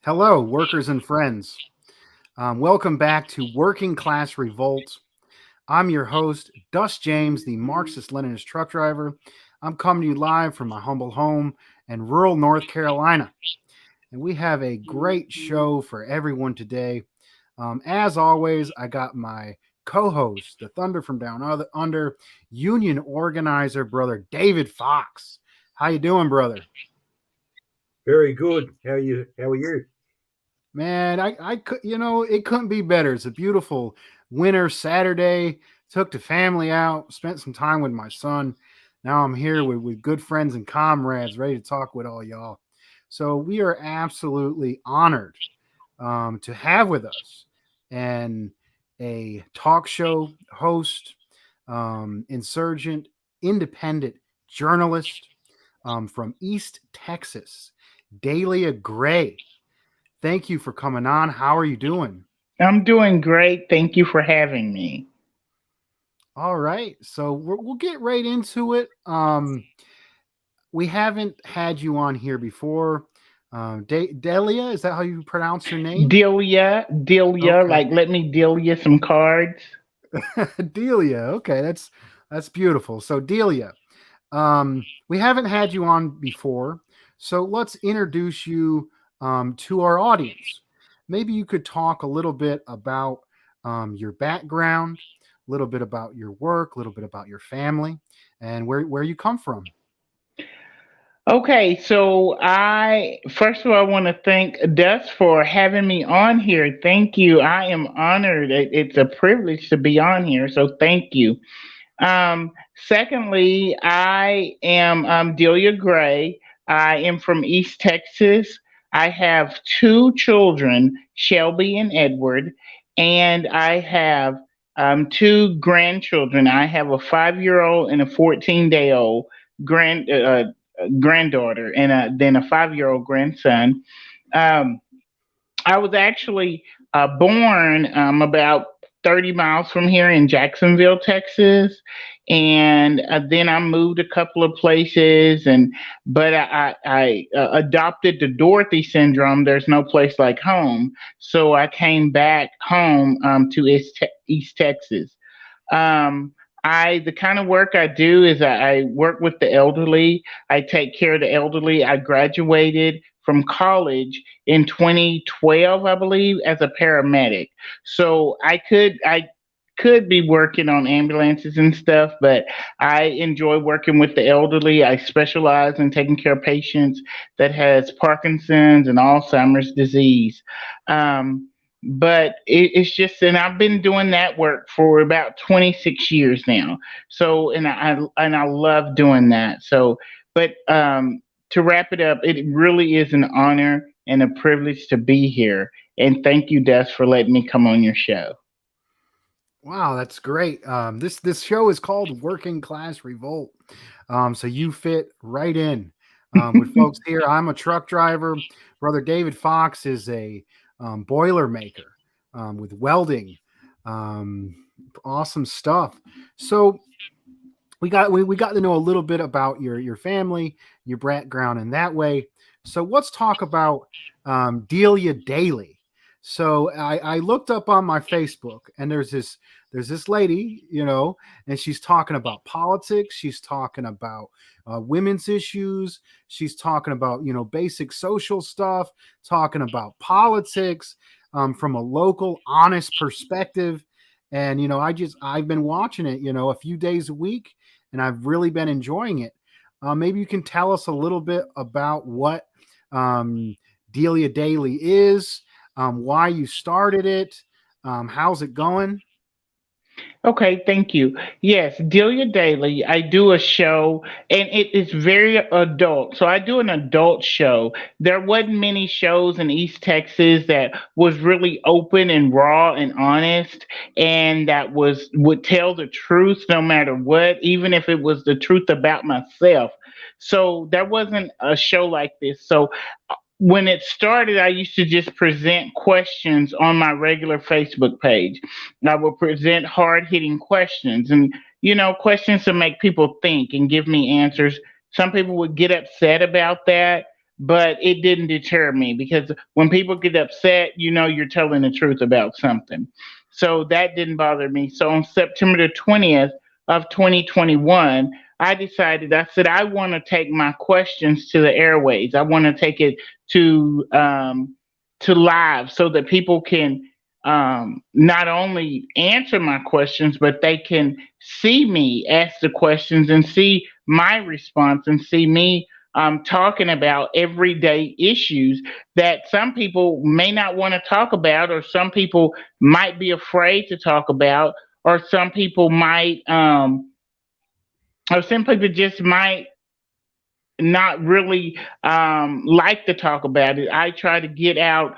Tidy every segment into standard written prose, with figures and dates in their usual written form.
Hello, workers and friends. Welcome back to Working Class Revolt. I'm your host, Dust James, the Marxist Leninist truck driver. I'm coming to you live from my humble home in rural North Carolina. And we have a great show for everyone today. As always, I got my co host, the Thunder from Down Under, union organizer, brother David Fox. How you doing, brother? Very good. How are you? How are you? Man, I could, it couldn't be better. It's a beautiful winter Saturday. Took the family out, spent some time with my son. Now I'm here with good friends and comrades, ready to talk with all y'all. So we are absolutely honored to have with us and a talk show host, insurgent, independent journalist from East Texas, Delia Gray. Thank you for coming on. How are you doing? I'm doing great. Thank you for having me. All right, so we'll get right into it. We haven't had you on here before. Delia, is that how you pronounce your name? Delia, Okay, like let me deal you some cards. Delia. Okay, that's beautiful. So Delia, we haven't had you on before, so let's introduce you to our audience. Maybe you could talk a little bit about your background, a little bit about your work, a little bit about your family, and where you come from. Okay, so I first of all I want to thank Dust for having me on here. Thank you. I am honored. It's a privilege to be on here. So thank you. Secondly, I am Delia Gray. I am from East Texas. I have two children, Shelby and Edward, and I have two grandchildren. I have a 5-year old and a 14-day old granddaughter, and then a 5-year old grandson. Um, I was actually born about 30 miles from here in Jacksonville, Texas, and then I moved a couple of places, and but I adopted the Dorothy syndrome. There's no place like home, so I came back home to East Texas. Um, I the kind of work I do is I work with the elderly. I take care of the elderly. I graduated from college in 2012, I believe, as a paramedic. So I could be working on ambulances and stuff, but I enjoy working with the elderly. I specialize in taking care of patients that has Parkinson's and Alzheimer's disease. But it's just, and I've been doing that work for about 26 years now. So, and I love doing that. So, but to wrap it up, it really is an honor and a privilege to be here. And thank you, Des, for letting me come on your show. Wow, that's great. This show is called Working Class Revolt. So you fit right in with folks here. I'm a truck driver. Brother David Fox is a boiler maker with welding. Um, awesome stuff. So we got to know a little bit about your family, your background in that way. So let's talk about Delia Daly. So I looked up on my Facebook, and there's this lady, and she's talking about politics. She's talking about women's issues. She's talking about basic social stuff. Talking about politics from a local, honest perspective. And I've been watching it, a few days a week, and I've really been enjoying it. Maybe you can tell us a little bit about what um, Delia Daily is, why you started it, how's it going? Okay, thank you. Yes, Delia Daily. I do a show, and it is very adult. So I do an adult show. There wasn't many shows in East Texas that was really open and raw and honest, and that would tell the truth no matter what, even if it was the truth about myself. So there wasn't a show like this. So when it started, I used to just present questions on my regular Facebook page. I would present hard hitting questions and, questions to make people think and give me answers. Some people would get upset about that. but it didn't deter me because when people get upset, you're telling the truth about something. So that didn't bother me. So on September the 20th of 2021, I said, I want to take my questions to the airways. I want to take it to live so that people can not only answer my questions, but they can see me ask the questions and see my response and see me talking about everyday issues that some people may not want to talk about, or some people might be afraid to talk about, or some people might, or some people just might not really like to talk about it. I try to get out,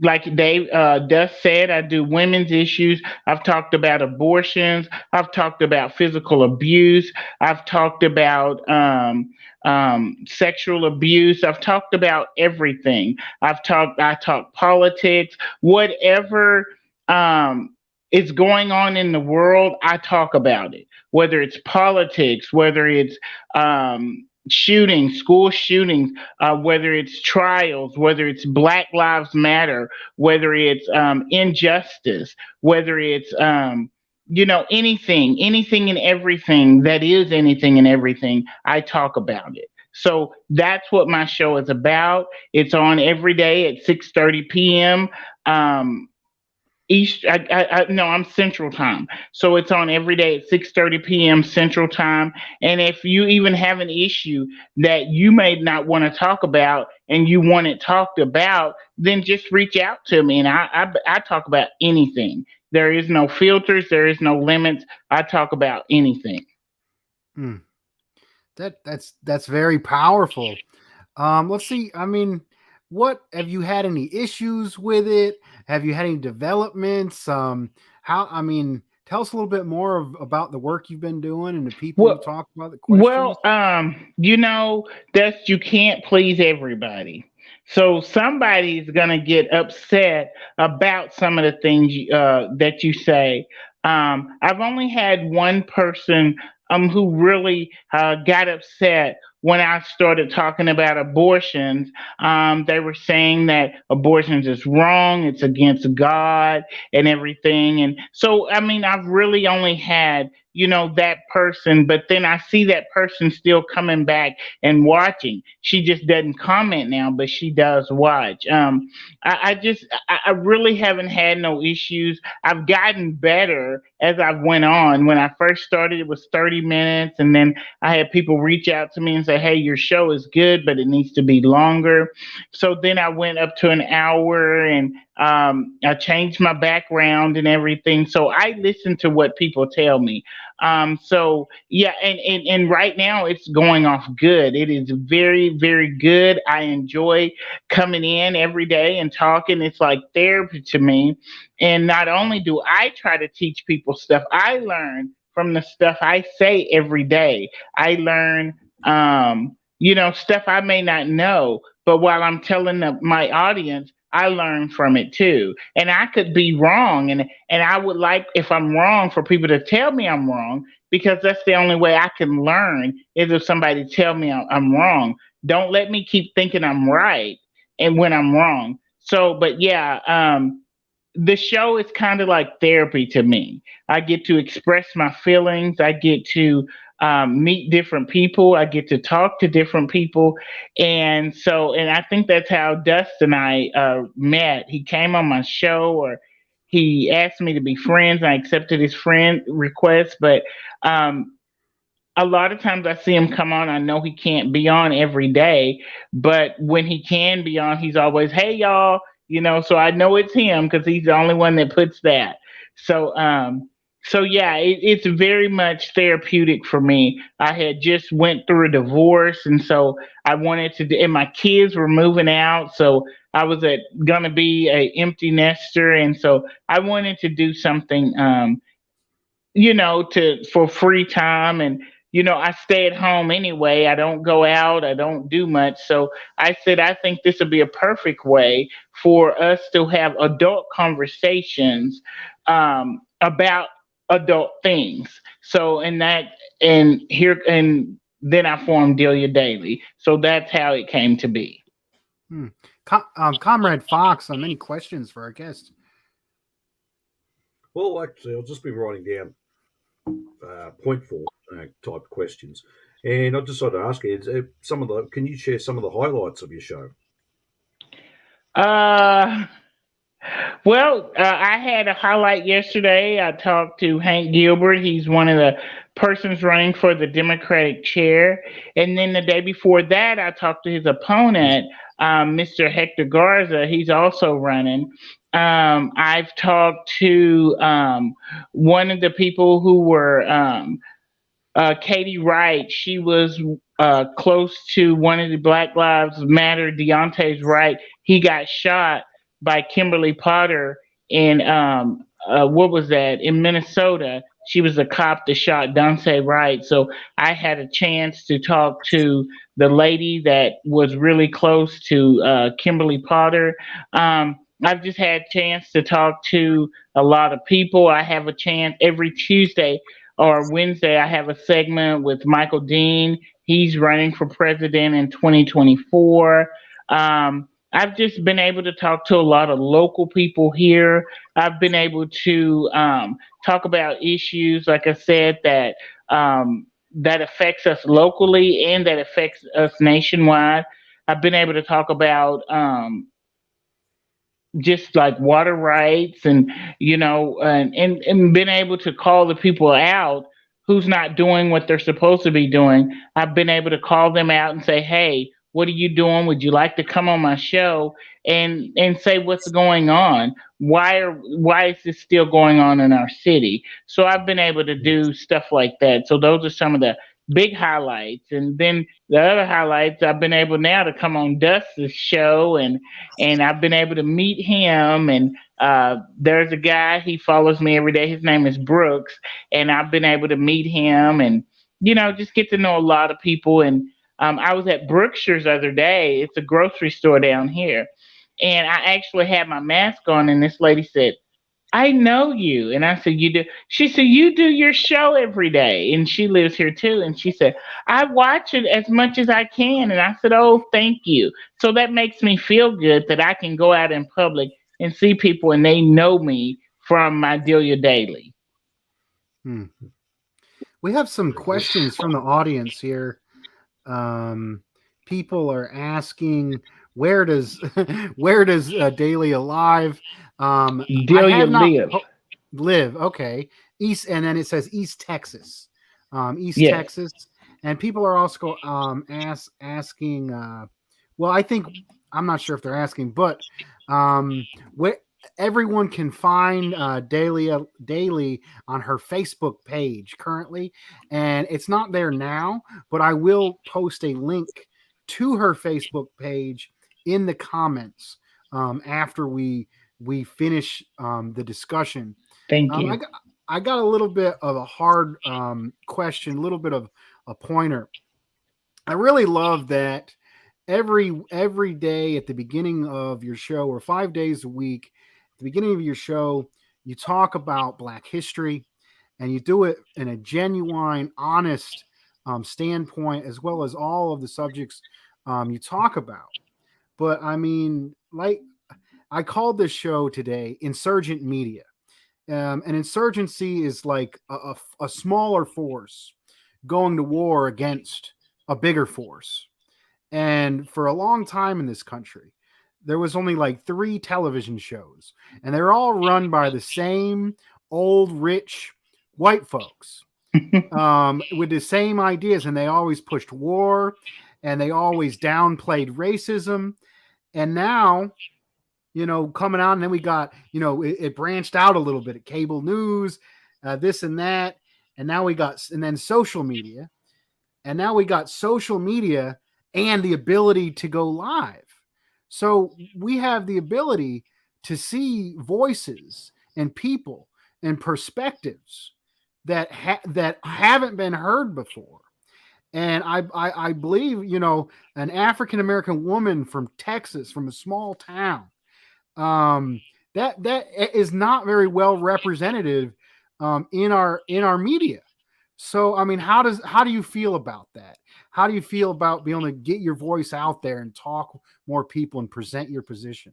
like Dave Dust said, I do women's issues. I've talked about abortions. I've talked about physical abuse. I've talked about sexual abuse. I've talked about everything. I talk politics, whatever is going on in the world. I talk about it, whether it's politics, whether it's shootings, school shootings, whether it's trials, whether it's Black Lives Matter, whether it's injustice, whether it's anything and everything that is anything and everything. I talk about it. So that's what my show is about. It's on every day at 6:30 p.m. East. No, I'm Central Time, so it's on every day at 6:30 p.m. Central Time. And if you even have an issue that you may not want to talk about and you want it talked about, then just reach out to me, and I talk about anything. There is no filters. There is no limits. I talk about anything. Hmm. That's very powerful. Let's see. I mean, what have you had any issues with it? Have you had any developments? How? I mean, tell us a little bit more about the work you've been doing and the people you Well, talk about, the questions. Well, that's you can't please everybody. So somebody's gonna get upset about some of the things that you say. I've only had one person who really got upset when I started talking about abortions. They were saying that abortions is wrong, it's against God and everything. And so, I mean, I've really only had that person, but then I see that person still coming back and watching. She just doesn't comment now, but she does watch. I really haven't had no issues. I've gotten better as I've went on. When I first started, it was 30 minutes, and then I had people reach out to me and say, hey, your show is good, but it needs to be longer. So then I went up to an hour, and I changed my background and everything. So I listen to what people tell me. So yeah, and right now it's going off good. It is very, very good. I enjoy coming in every day and talking. It's like therapy to me. And not only do I try to teach people stuff, I learn from the stuff I say every day. I learn, stuff I may not know, but while I'm telling my audience, I learn from it too. And I could be wrong. And I would like, if I'm wrong, for people to tell me I'm wrong, because that's the only way I can learn is if somebody tell me I'm wrong. Don't let me keep thinking I'm right and when I'm wrong. So, but yeah, the show is kind of like therapy to me. I get to express my feelings. I get to meet different people. I get to talk to different people. And so, and I think that's how Dust and I met. He came on my show, or he asked me to be friends. I accepted his friend request. But um, a lot of times I see him come on. I know he can't be on every day, but when he can be on, he's always, hey, y'all, so I know it's him because he's the only one that puts that. So, yeah, it's very much therapeutic for me. I had just went through a divorce, and so I wanted to, and my kids were moving out, so I was gonna be a empty nester, and so I wanted to do something, to for free time. And I stay at home anyway. I don't go out, I don't do much. So I said, I think this would be a perfect way for us to have adult conversations about adult things. So and here, and then I formed Delia Daily. So that's how it came to be. Comrade Fox, any questions for our guest? Well, actually, I've just been writing down point form type questions, and I just decided to ask you: can you share some of the highlights of your show? Uh, Well, I had a highlight yesterday. I talked to Hank Gilbert. He's one of the persons running for the Democratic chair. And then the day before that, I talked to his opponent, Mr. Hector Garza. He's also running. I've talked to one of the people who were Katie Wright. She was close to one of the Black Lives Matter. Deontay's Wright. He got shot by Kimberly Potter in what was that in Minnesota. She was the cop that shot Deontay Wright. So I had a chance to talk to the lady that was really close to Kimberly Potter. I've just had a chance to talk to a lot of people. I have a chance every Tuesday or Wednesday. I have a segment with Michael Dean. He's running for president in 2024. I've just been able to talk to a lot of local people here. I've been able to talk about issues, like I said, that affects us locally and that affects us nationwide. I've been able to talk about just like water rights and and been able to call the people out who's not doing what they're supposed to be doing. I've been able to call them out and say, hey, what are you doing? Would you like to come on my show and say what's going on? Why is this still going on in our city? So I've been able to do stuff like that. So those are some of the big highlights. And then the other highlights, I've been able now to come on Dust's show, and I've been able to meet him. And there's a guy, he follows me every day. His name is Brooks, and I've been able to meet him and just get to know a lot of people. And I was at Brookshire's the other day. It's a grocery store down here, and I actually had my mask on, and this lady said, I know you. And I said, you do? She said, you do your show every day. And she lives here too. And she said, I watch it as much as I can. And I said, oh, thank you. So that makes me feel good that I can go out in public and see people and they know me from my Delia Daily. We have some questions from the audience here. People are asking, where does Delia live? Delia live. Okay. East, and then it says East Texas. East Yes. Texas. And people are also asking, well, I think, I'm not sure if they're asking, but where everyone can find Delia Daily on her Facebook page currently. And it's not there now, but I will post a link to her Facebook page in the comments after we finish the discussion. Thank you. I got a little bit of a hard question, a little bit of a pointer. I really love that every day at the beginning of your show, or 5 days a week, at the beginning of your show, you talk about Black history, and you do it in a genuine, honest standpoint, as well as all of the subjects you talk about. But I mean, like, I called this show today Insurgent Media. And insurgency is like a smaller force going to war against a bigger force. And for a long time in this country, there was only like 3 television shows, and they're all run by the same old, rich white folks with the same ideas. And they always pushed war, and they always downplayed racism. And now, coming out, and then we got, it branched out a little bit at cable news, this and that. And now and then social media. And now we got social media and the ability to go live. So we have the ability to see voices and people and perspectives that haven't been heard before. And I believe, an African-American woman from Texas, from a small town, that is not very well representative in our media. So, I mean, how do you feel about that? How do you feel about being able to get your voice out there and talk more people and present your position?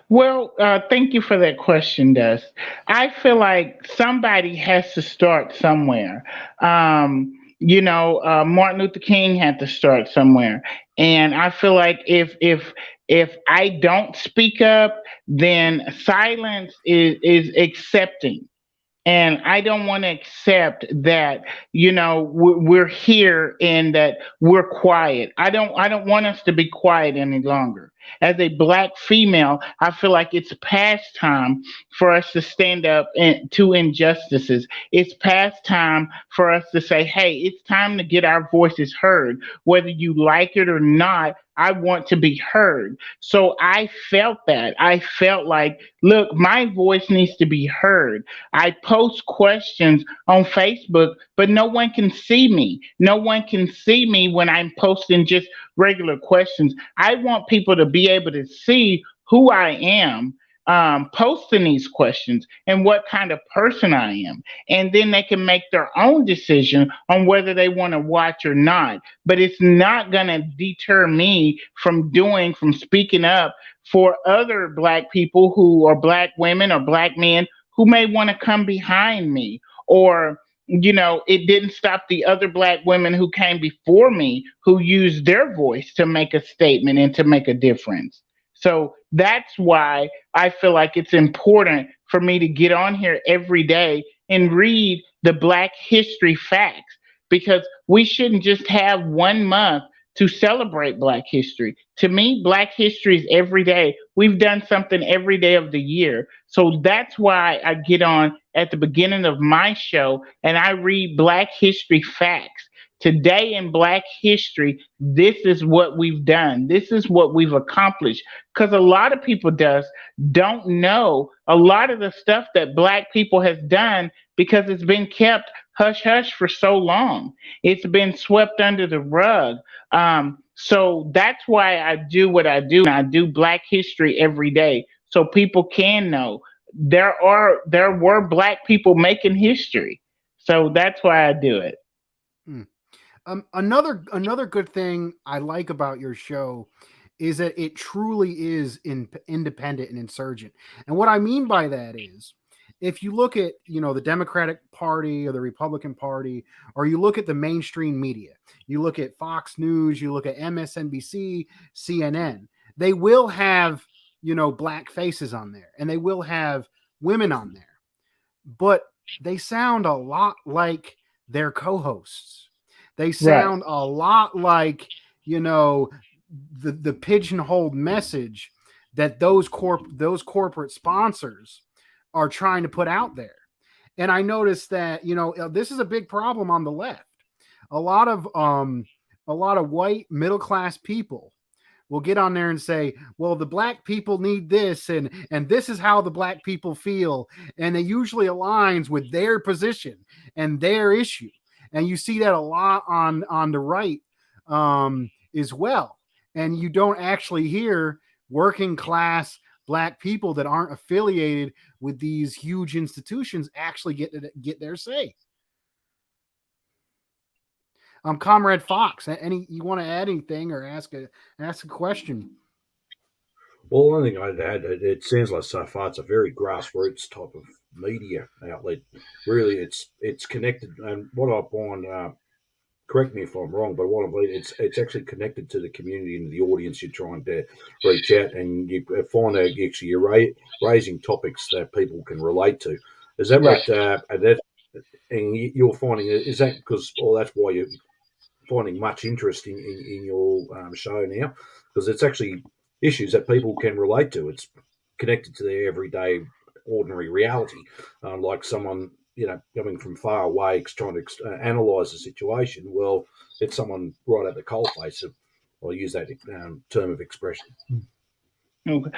Well, thank you for that question, Dust. I feel like somebody has to start somewhere. Martin Luther King had to start somewhere, and I feel like if I don't speak up, then silence is accepting. And I don't want to accept that, we're here and that we're quiet. I don't want us to be quiet any longer. As a black female, I feel like it's past time for us to stand up to injustices. It's past time for us to say, hey, it's time to get our voices heard. Whether you like it or not, I want to be heard. So I felt that. I felt like, look, my voice needs to be heard. I post questions on Facebook, but no one can see me. No one can see me when I'm posting just regular questions. I want people to be able to see who I am, posting these questions and what kind of person I am. And then they can make their own decision on whether they want to watch or not. But it's not going to deter me from speaking up for other black people who are black women or black men who may want to come behind me, or it didn't stop the other black women who came before me who used their voice to make a statement and to make a difference. So that's why I feel like it's important for me to get on here every day and read the black history facts, because we shouldn't just have 1 month to celebrate black history. To me, black history is every day. We've done something every day of the year. So that's why I get on at the beginning of my show and I read black history facts. Today in black history, this is what we've done. This is what we've accomplished. Because a lot of people don't know a lot of the stuff that black people has done, because it's been kept hush hush for so long. It's been swept under the rug. So that's why I do what I do. And I do black history every day so people can know there were black people making history. So that's why I do it. Hmm. Another good thing I like about your show is that it truly is independent and insurgent. And what I mean by that is, if you look at the Democratic Party or the Republican Party, or you look at the mainstream media, you look at Fox News, you look at MSNBC, CNN, they will have black faces on there, and they will have women on there, but they sound a lot like their co-hosts. They Right. sound a lot like, the pigeonholed message that those corporate sponsors are trying to put out there. And I noticed that, this is a big problem on the left. A lot of white middle class people will get on there and say, well, the black people need this, and this is how the black people feel, and it usually aligns with their position and their issue. And you see that a lot on the right, as well. And you don't actually hear working class black people that aren't affiliated with these huge institutions actually get their say. Comrade Fox, any you want to add anything or ask a question? Well, one thing I'd add, it sounds like so far it's a very grassroots type of media outlet. Really, it's connected, and what I find, correct me if I'm wrong, but what I believe, it's actually connected to the community and the audience you're trying to reach out, and you find that actually you're raising topics that people can relate to. Is that Right. what? And you're finding, is that because, or that's why you're finding much interest in your show now, because it's actually issues that people can relate to. It's connected to their everyday, ordinary reality, like someone coming from far away trying to analyze the situation. Well, it's someone right at the coalface. I'll use that term of expression. Okay.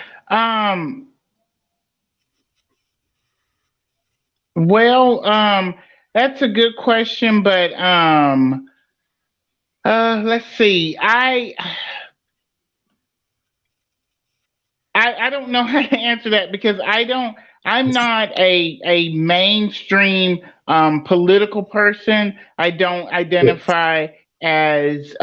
Well, that's a good question, but let's see. I don't know how to answer that, because I'm not a mainstream political person. I don't Yeah. identify as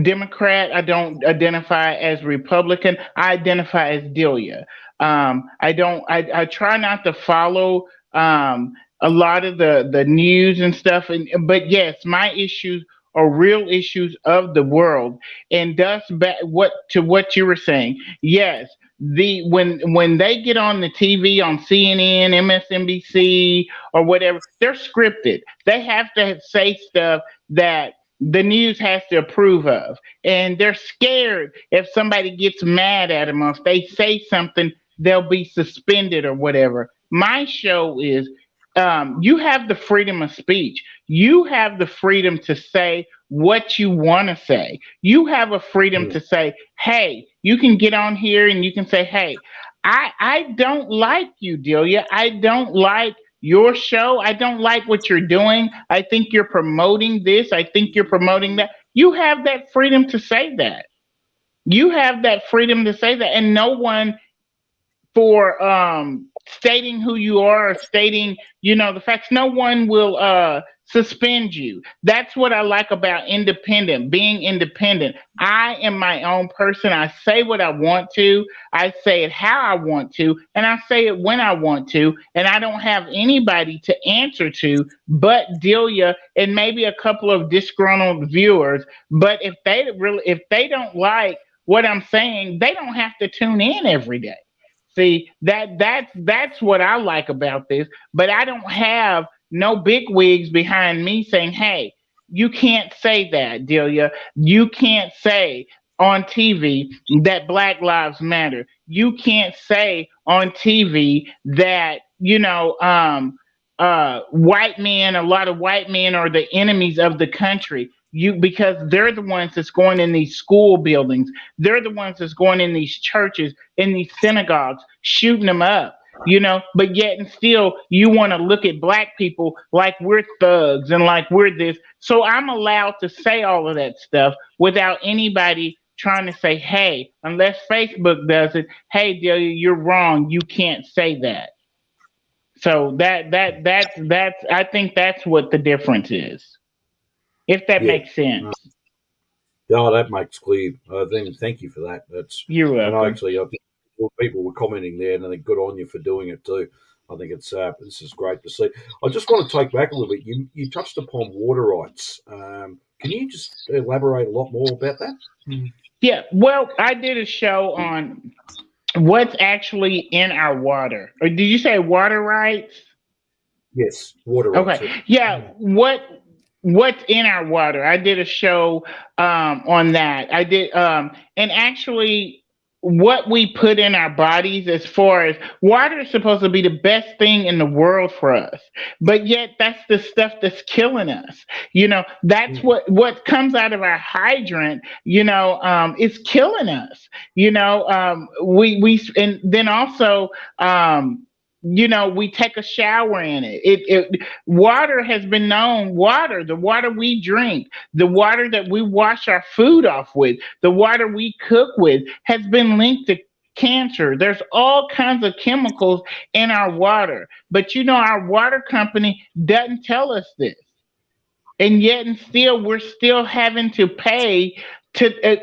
Democrat. I don't identify as Republican. I identify as Delia. I don't. I try not to follow a lot of the news and stuff. But yes, my issues are real issues of the world. And thus, what you were saying. Yes, when they get on the TV on CNN, MSNBC, or whatever, they're scripted. They have to say stuff that the news has to approve of. And they're scared if somebody gets mad at them or if they say something, they'll be suspended or whatever. My show is you have the freedom of speech. You have the freedom to say what you want to say. You have a freedom Mm. to say, hey, you can get on here and you can say, hey, I don't like you, Delia. I don't like your show. I don't like what you're doing. I think you're promoting this. I think you're promoting that. You have that freedom to say that. You have that freedom to say that. And no one for stating who you are or stating, the facts. No one will suspend you. That's what I like about being independent. I am my own person. I say what I want to. I say it how I want to, and I say it when I want to. And I don't have anybody to answer to but Delia and maybe a couple of disgruntled viewers. But if they don't like what I'm saying, they don't have to tune in every day. See, that's what I like about this. But I don't have no big wigs behind me saying, "Hey, you can't say that, Delia. You can't say on TV that Black Lives Matter. You can't say on TV that white men, a lot of white men are the enemies of the country. Because they're the ones that's going in these school buildings. They're the ones that's going in these churches, in these synagogues, shooting them up. But yet and still, you want to look at black people like we're thugs and like we're this. So I'm allowed to say all of that stuff without anybody trying to say, hey, unless Facebook does it, hey, Delia, you're wrong. You can't say that. So that's I think that's what the difference is, if that Yeah. makes sense. Oh, that makes clear. Then thank you for that. That's You're and I welcome. actually I think people were commenting there, and I think good on you for doing it too. I think it's this is great to see. I just want to take back a little bit. You touched upon water rights. Can you just elaborate a lot more about that? Yeah, well, I did a show on what's actually in our water. Or did you say water rights? Yes, water rights. Okay. Yeah, what's in our water? I did a show on that. I did and actually what we put in our bodies as far as water is supposed to be the best thing in the world for us. But yet that's the stuff that's killing us. That's Mm. what comes out of our hydrant, is killing us. We and then also we take a shower in it. Water has been known. The water we drink, the water that we wash our food off with, the water we cook with, has been linked to cancer. There's all kinds of chemicals in our water, but our water company doesn't tell us this, and yet and still we're still having to pay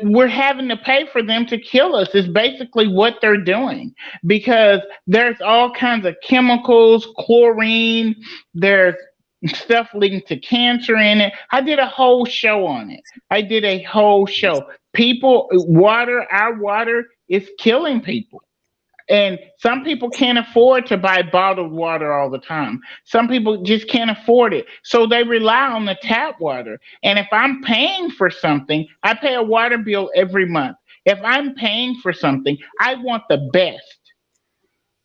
we're having to pay for them to kill us is basically what they're doing, because there's all kinds of chemicals, chlorine, there's stuff linked to cancer in it. I did a whole show on it. I did a whole show. Our water is killing people. And some people can't afford to buy bottled water all the time. Some people just can't afford it. So they rely on the tap water. And if I'm paying for something, I pay a water bill every month. If I'm paying for something, I want the best.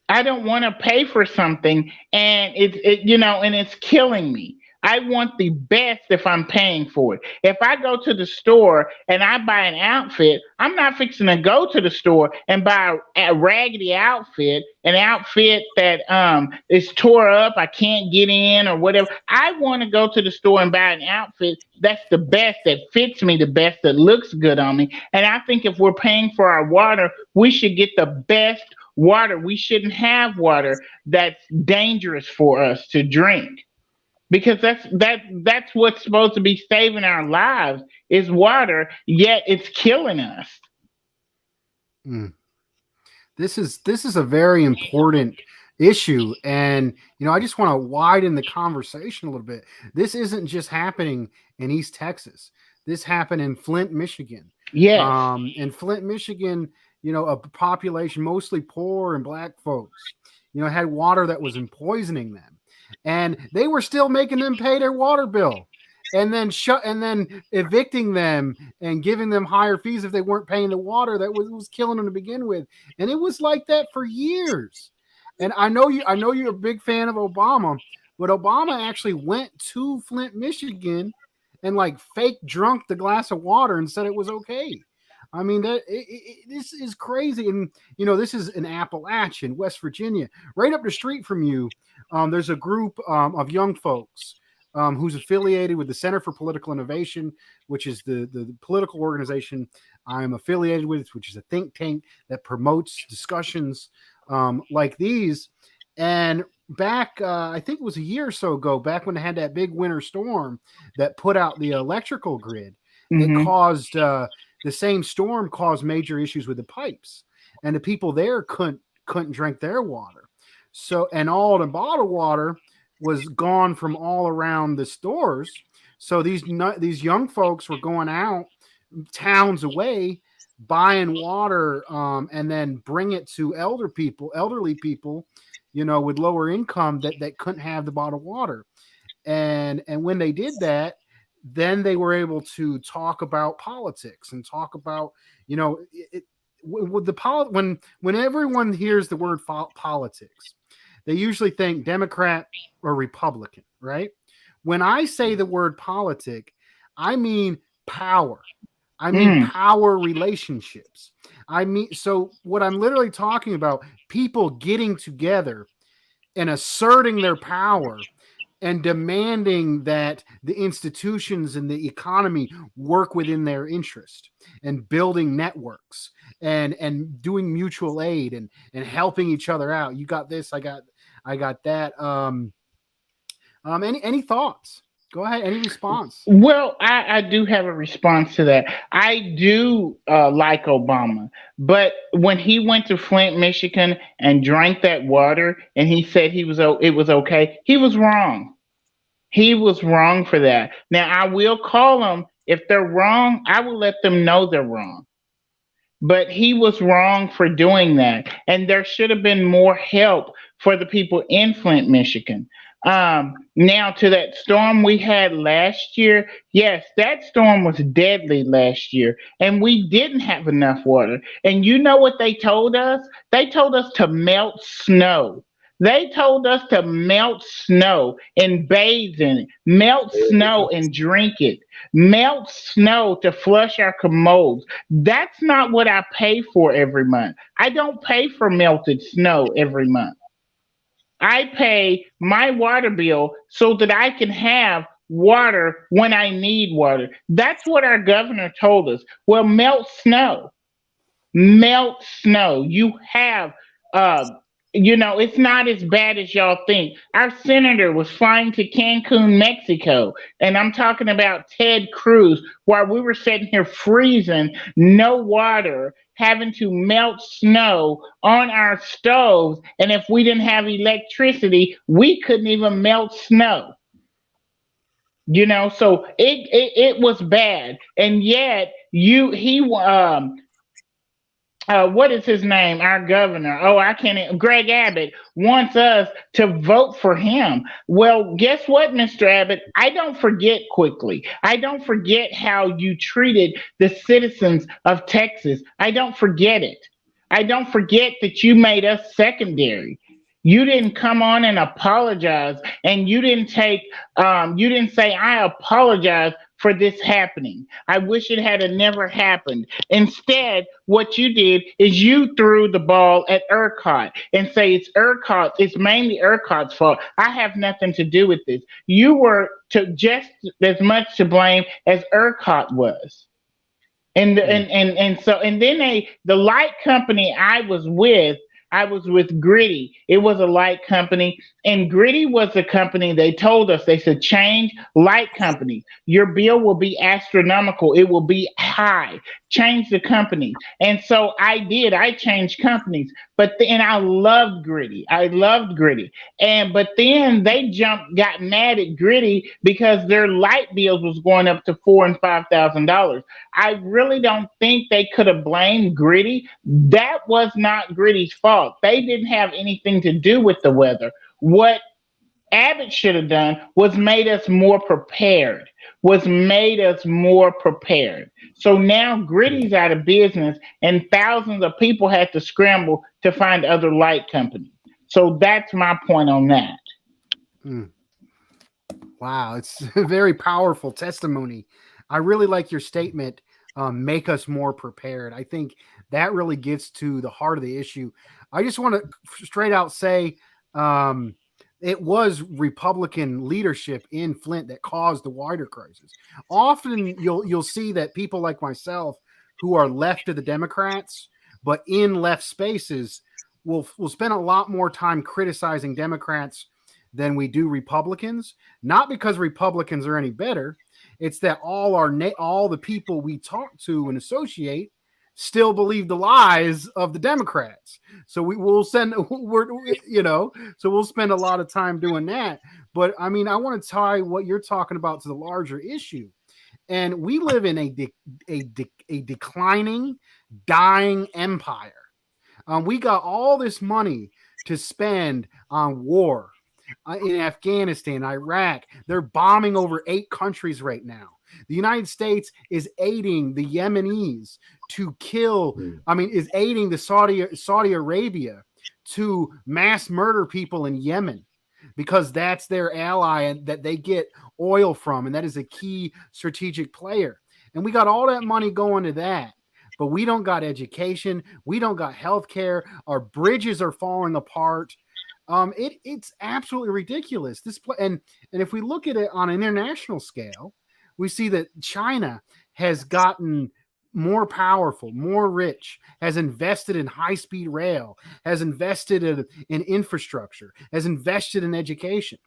I don't want to pay for something and and it's killing me. I want the best if I'm paying for it. If I go to the store and I buy an outfit, I'm not fixing to go to the store and buy a raggedy outfit, an outfit that is tore up, I can't get in or whatever. I want to go to the store and buy an outfit that's the best, that fits me the best, that looks good on me. And I think if we're paying for our water, we should get the best water. We shouldn't have water that's dangerous for us to drink because that's what's supposed to be saving our lives is water, yet it's killing us. Mm. This is a very important issue, and I just want to widen the conversation a little bit. This isn't just happening in East Texas. This happened in Flint, Michigan. Yes. In Flint, Michigan, a population mostly poor and black folks, had water that was poisoning them, and they were still making them pay their water bill, and then evicting them and giving them higher fees if they weren't paying the water that was killing them to begin with. And it was like that for years. And I know you're a big fan of Obama, but Obama actually went to Flint, Michigan, and like fake drunk the glass of water and said it was okay. I mean, this is crazy. And this is in Appalachian, West Virginia, right up the street from you. There's a group of young folks who's affiliated with the Center for Political Innovation, which is the political organization I'm affiliated with, which is a think tank that promotes discussions like these. And back, I think it was a year or so ago, back when they had that big winter storm that put out the electrical grid, it caused the same storm caused major issues with the pipes, and the people there couldn't drink their water. So, and all the bottled water was gone from all around the stores. So these young folks were going out towns away, buying water, and then bring it to elderly people, with lower income that couldn't have the bottled water. And when they did that, then they were able to talk about politics and talk about, with when everyone hears the word politics, they usually think Democrat or Republican, right? When I say the word politic, I mean power. I mean power relationships. So what I'm literally talking about, people getting together and asserting their power and demanding that the institutions and the economy work within their interest, and building networks and doing mutual aid and helping each other out. You got this, I got that. Any thoughts? Go ahead. Any response? Well, I do have a response to that. I do like Obama, but when he went to Flint, Michigan, and drank that water, and he said it was okay, he was wrong. He was wrong for that. Now I will call them if they're wrong. I will let them know they're wrong. But he was wrong for doing that, and there should have been more help for the people in Flint, Michigan. Now to that storm we had last year, yes, that storm was deadly last year, and we didn't have enough water. And you know what they told us? They told us to melt snow. They told us to melt snow and bathe in it, melt snow and drink it, melt snow to flush our commodes. That's not what I pay for every month. I don't pay for melted snow every month. I pay my water bill so that I can have water when I need water. That's what our governor told us. Well, melt snow. Melt snow. You have it's not as bad as y'all think. Our senator was flying to Cancun, Mexico, and I'm talking about Ted Cruz, while we were sitting here freezing, no water, having to melt snow on our stoves, and if we didn't have electricity, we couldn't even melt snow. So it was bad, and yet what is his name? Our governor. Oh, I can't. Greg Abbott wants us to vote for him. Well, guess what, Mr. Abbott? I don't forget quickly. I don't forget how you treated the citizens of Texas. I don't forget it. I don't forget that you made us secondary. You didn't come on and apologize, and you didn't say, I apologize for this happening. I wish it had never happened. Instead, what you did is you threw the ball at ERCOT and say it's mainly ERCOT's fault. I have nothing to do with this. You were just as much to blame as ERCOT was. And then the light company I was with, I was with Gritty. It was a light company. And Gritty was a company, they told us, they said, change light companies. Your bill will be astronomical. It will be high. Change the company. And so I did. I changed companies. But then I loved Gritty. I loved Gritty. But then they got mad at Gritty because their light bills was going up to $4,000 and $5,000. I really don't think they could have blamed Gritty. That was not Gritty's fault. They didn't have anything to do with the weather. What Abbott should have done was made us more prepared. So now Gritty's out of business, and thousands of people had to scramble to find other light companies. So that's my point on that. Wow, it's a very powerful testimony. I really like your statement, make us more prepared. I think that really gets to the heart of the issue. I just want to straight out say it was Republican leadership in Flint that caused the wider crisis. Often you'll see that people like myself who are left of the Democrats, but in left spaces, will spend a lot more time criticizing Democrats than we do Republicans. Not because Republicans are any better. It's that all the people we talk to and associate still believe the lies of the Democrats. So we'll spend a lot of time doing that. But I mean, I want to tie what you're talking about to the larger issue. And we live in a declining, dying empire. We got all this money to spend on war in Afghanistan, Iraq. They're bombing over 8 countries right now. The United States is aiding the Yemenis to kill, is aiding the Saudi Arabia to mass murder people in Yemen because that's their ally and that they get oil from, and that is a key strategic player. And we got all that money going to that, but we don't got education. We don't got healthcare. Our bridges are falling apart. It's absolutely ridiculous. And if we look at it on an international scale, we see that China has gotten more powerful, more rich, has invested in high-speed rail, has invested in infrastructure, has invested in education,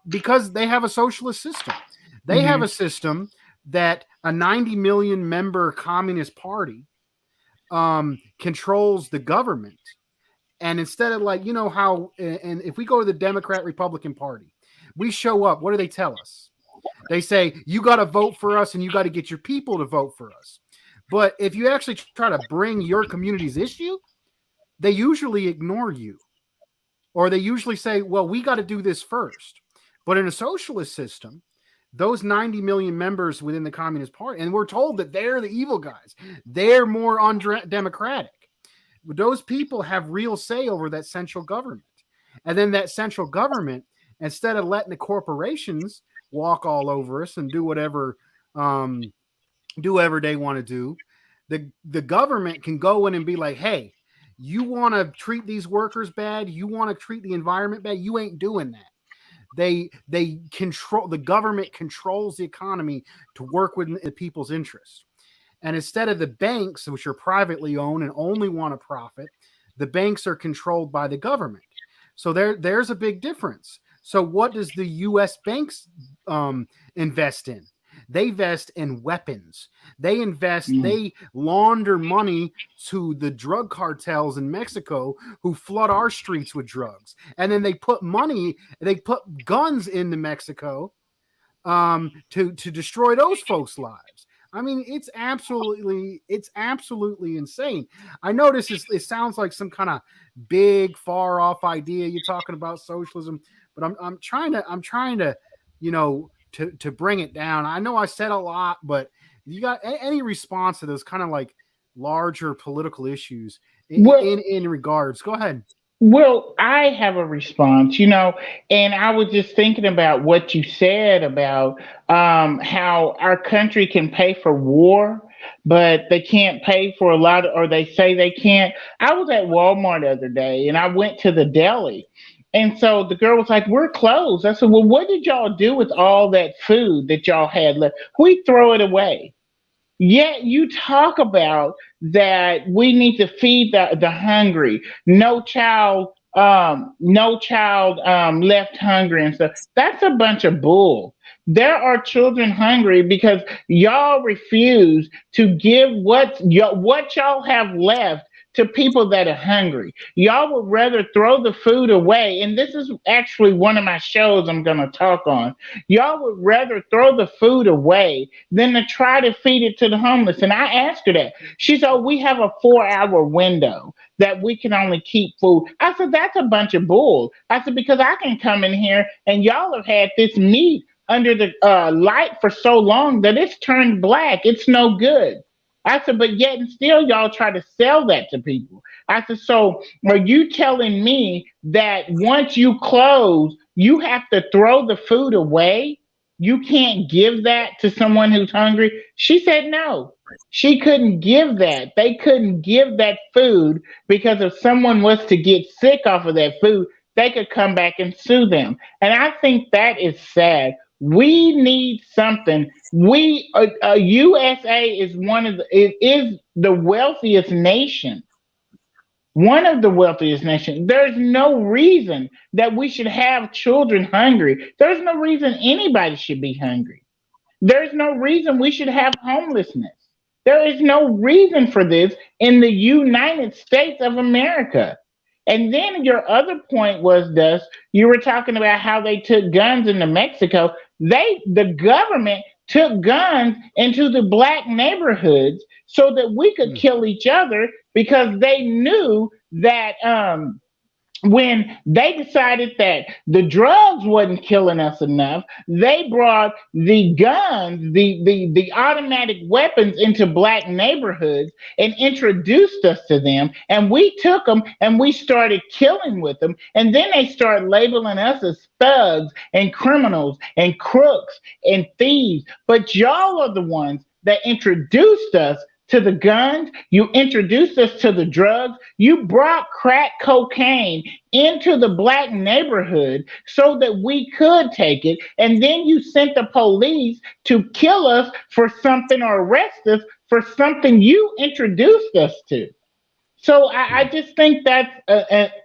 because they have a socialist system. They have a system that a 90 million member Communist Party controls the government. And instead of and if we go to the Democrat Republican Party, we show up, what do they tell us? They say, you got to vote for us and you got to get your people to vote for us. But if you actually try to bring your community's issue, they usually ignore you. Or they usually say, well, we got to do this first. But in a socialist system, those 90 million members within the Communist Party, and we're told that they're the evil guys. They're more undemocratic. Those people have real say over that central government. And then that central government, instead of letting the corporations walk all over us and do whatever they want to do, the government can go in and be like, hey, you want to treat these workers bad, you want to treat the environment bad, you ain't doing that. They control, the government controls the economy to work with the people's interests. And instead of the banks, which are privately owned and only want to profit, the banks are controlled by the government. So there's a big difference. So what does the U.S. banks invest in? They invest in weapons. They launder money to the drug cartels in Mexico who flood our streets with drugs. And then they put guns into Mexico to destroy those folks' lives. I mean, it's absolutely insane. I know it sounds like some kind of big, far off idea. You're talking about socialism, but I'm trying to, to bring it down. I know I said a lot, but you got any response to those kind of like larger political issues in regards? Go ahead. Well, I have a response, and I was just thinking about what you said about how our country can pay for war, but they can't pay for or they say they can't. I was at Walmart the other day and I went to the deli. And so the girl was like, we're closed. I said, well, what did y'all do with all that food that y'all had left? We throw it away. Yet you talk about that we need to feed the hungry. No child left hungry and stuff. That's a bunch of bull. There are children hungry because y'all refuse to give what y'all have left to people that are hungry. Y'all would rather throw the food away. And this is actually one of my shows I'm going to talk on. Y'all would rather throw the food away than to try to feed it to the homeless. And I asked her that. She said, "Oh, we have a 4 hour window that we can only keep food." I said, "That's a bunch of bull." I said, "Because I can come in here and y'all have had this meat under the light for so long that it's turned black. It's no good." I said, "But yet and still y'all try to sell that to people." I said, "So are you telling me that once you close, you have to throw the food away? You can't give that to someone who's hungry?" She said no. She couldn't give that. They couldn't give that food because if someone was to get sick off of that food, they could come back and sue them. And I think that is sad. We need something. USA is it is the wealthiest nation, one of the wealthiest nations. There's no reason that we should have children hungry. There's no reason anybody should be hungry. There's no reason we should have homelessness. There is no reason for this in the United States of America. And then your other point was, Dust, you were talking about how they took guns into Mexico. The government took guns into the black neighborhoods so that we could kill each other because they knew that when they decided that the drugs wasn't killing us enough, they brought the guns, the automatic weapons into black neighborhoods and introduced us to them. And we took them and we started killing with them. And then they started labeling us as thugs and criminals and crooks and thieves. But y'all are the ones that introduced us to the guns. You introduced us to the drugs. You brought crack cocaine into the black neighborhood so that we could take it. And then you sent the police to kill us for something or arrest us for something you introduced us to. So I just think that's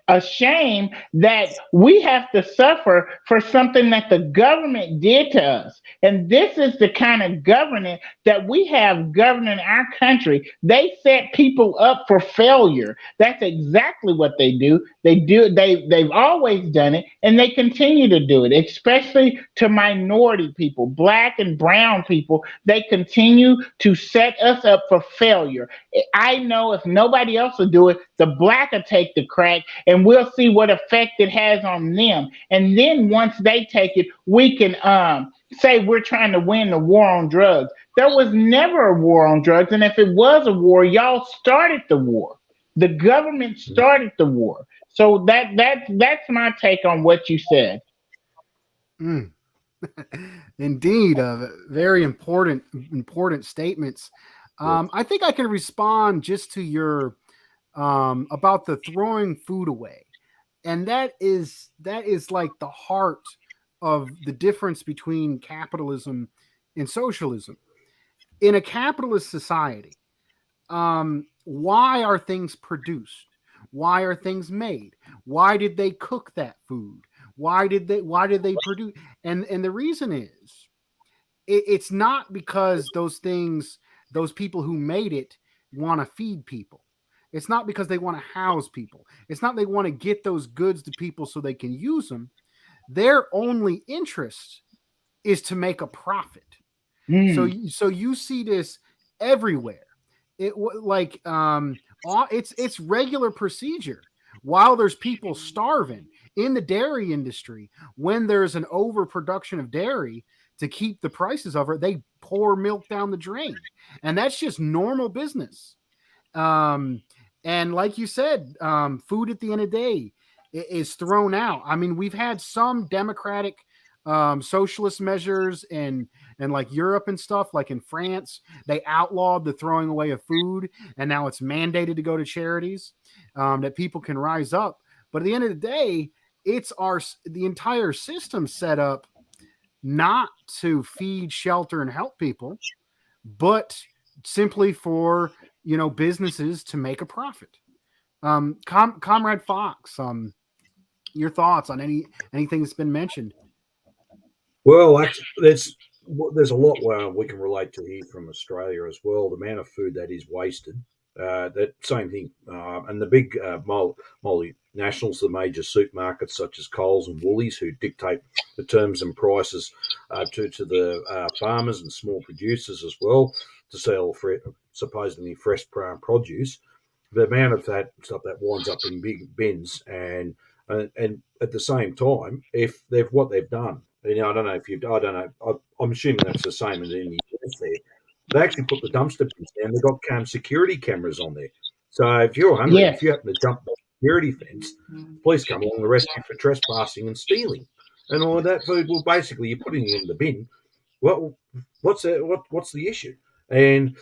a shame that we have to suffer for something that the government did to us. And this is the kind of government that we have governing our country. They set people up for failure. That's exactly what they do. They've always done it, and they continue to do it, especially to minority people, black and brown people. They continue to set us up for failure. I know if nobody else will do it, the black will take the crack and we'll see what effect it has on them. And then once they take it, we can say we're trying to win the war on drugs. There was never a war on drugs. And if it was a war, y'all started the war. The government started the war. So that's my take on what you said. Mm. Indeed, very important statements. I think I can respond just to your about the throwing food away, and that is like the heart of the difference between capitalism and socialism. In a capitalist society, why are things produced? Why are things made? Why did they cook that food? Why did they produce? And the reason is it's not because those people who made it want to feed people. It's not because they want to house people. It's not they want to get those goods to people so they can use them. Their only interest is to make a profit. So you see this everywhere. It's regular procedure. While there's people starving in the dairy industry, when there's an overproduction of dairy to keep the prices of it, they pour milk down the drain, and that's just normal business. And like you said, food at the end of the day is thrown out. I mean, we've had some democratic socialist measures in like Europe and stuff, like in France, they outlawed the throwing away of food, and now it's mandated to go to charities that people can rise up. But at the end of the day, it's the entire system set up not to feed, shelter, and help people, but simply for, businesses to make a profit. Comrade Fox, your thoughts on anything that's been mentioned? Well, actually, there's a lot we can relate to here from Australia as well. The amount of food that is wasted, that same thing, and the big multinationals, the major supermarkets such as Coles and Woolies, who dictate the terms and prices to the farmers and small producers as well to sell supposedly fresh produce. The amount of that stuff that winds up in big bins, and at the same time, if they've what they've done, I don't know if you've, I don't know, I'm assuming that's the same as in the US there. They actually put the dumpster bins down. They've got security cameras on there. So if you're hungry, Yes. if you happen to jump the security fence, police come along and arrest you for trespassing and stealing. And all of that food, well, basically, you're putting it in the bin. Well, what's the issue? And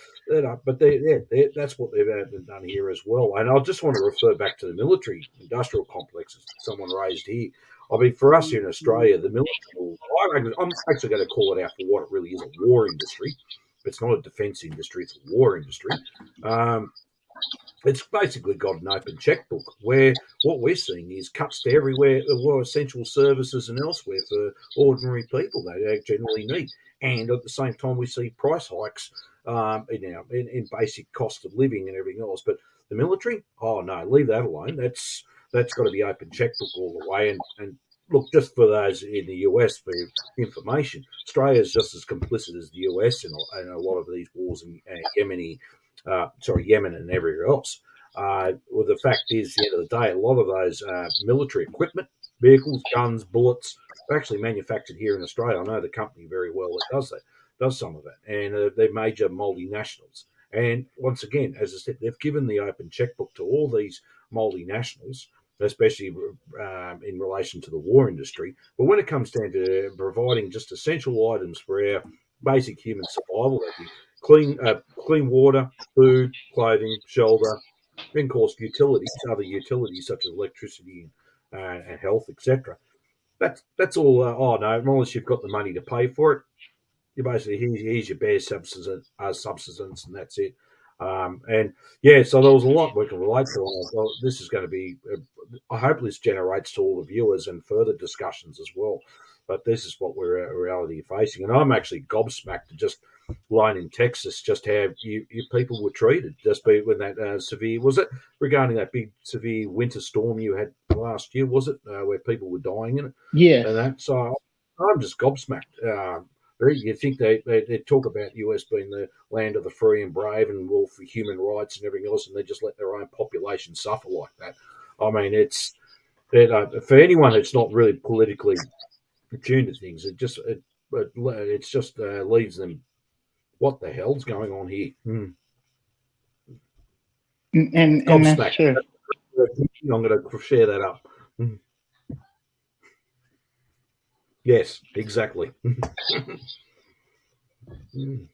but that's what they've done here as well. And I just want to refer back to the military industrial complexes that someone raised here. I mean, for us here in Australia, the military, I'm actually going to call it out for what it really is, a war industry. It's not a defence industry, it's a war industry. It's basically got an open checkbook where what we're seeing is cuts to everywhere, essential services and elsewhere for ordinary people that they generally need. And at the same time, we see price hikes in basic cost of living and everything else. But the military, oh no, leave that alone. That's got to be open checkbook all the way. And look, just for those in the US for information, Australia is just as complicit as the US in a lot of these wars in Yemen and everywhere else. Well, the fact is, at the end of the day, a lot of those military equipment, vehicles, guns, bullets, are actually manufactured here in Australia. I know the company very well that does some of it, and they're major multinationals. And once again, as I said, they've given the open checkbook to all these multinationals, especially in relation to the war industry. But when it comes down to providing just essential items for our basic human survival, clean water, food, clothing, shelter, then, of course, other utilities such as electricity and health, etc. That's all. Oh no, unless you've got the money to pay for it, you basically here's your bare subsistence, and that's it. And yeah, so there was a lot we can relate to. Well, this is going to be. I hope this generates to all the viewers and further discussions as well. But this is what we're in reality facing, and I'm actually gobsmacked to just line in Texas, just how you people were treated. Just when that severe, was it regarding that big severe winter storm you had last year? Was it where people were dying in it? Yes. And that, so I'm just gobsmacked. You think they talk about US being the land of the free and brave and all for human rights and everything else, and they just let their own population suffer like that. I mean, it's for anyone that's not really politically attuned to things, it just leaves them. What the hell's going on here? And that's true. I'm going to share that up. Yes, exactly. Can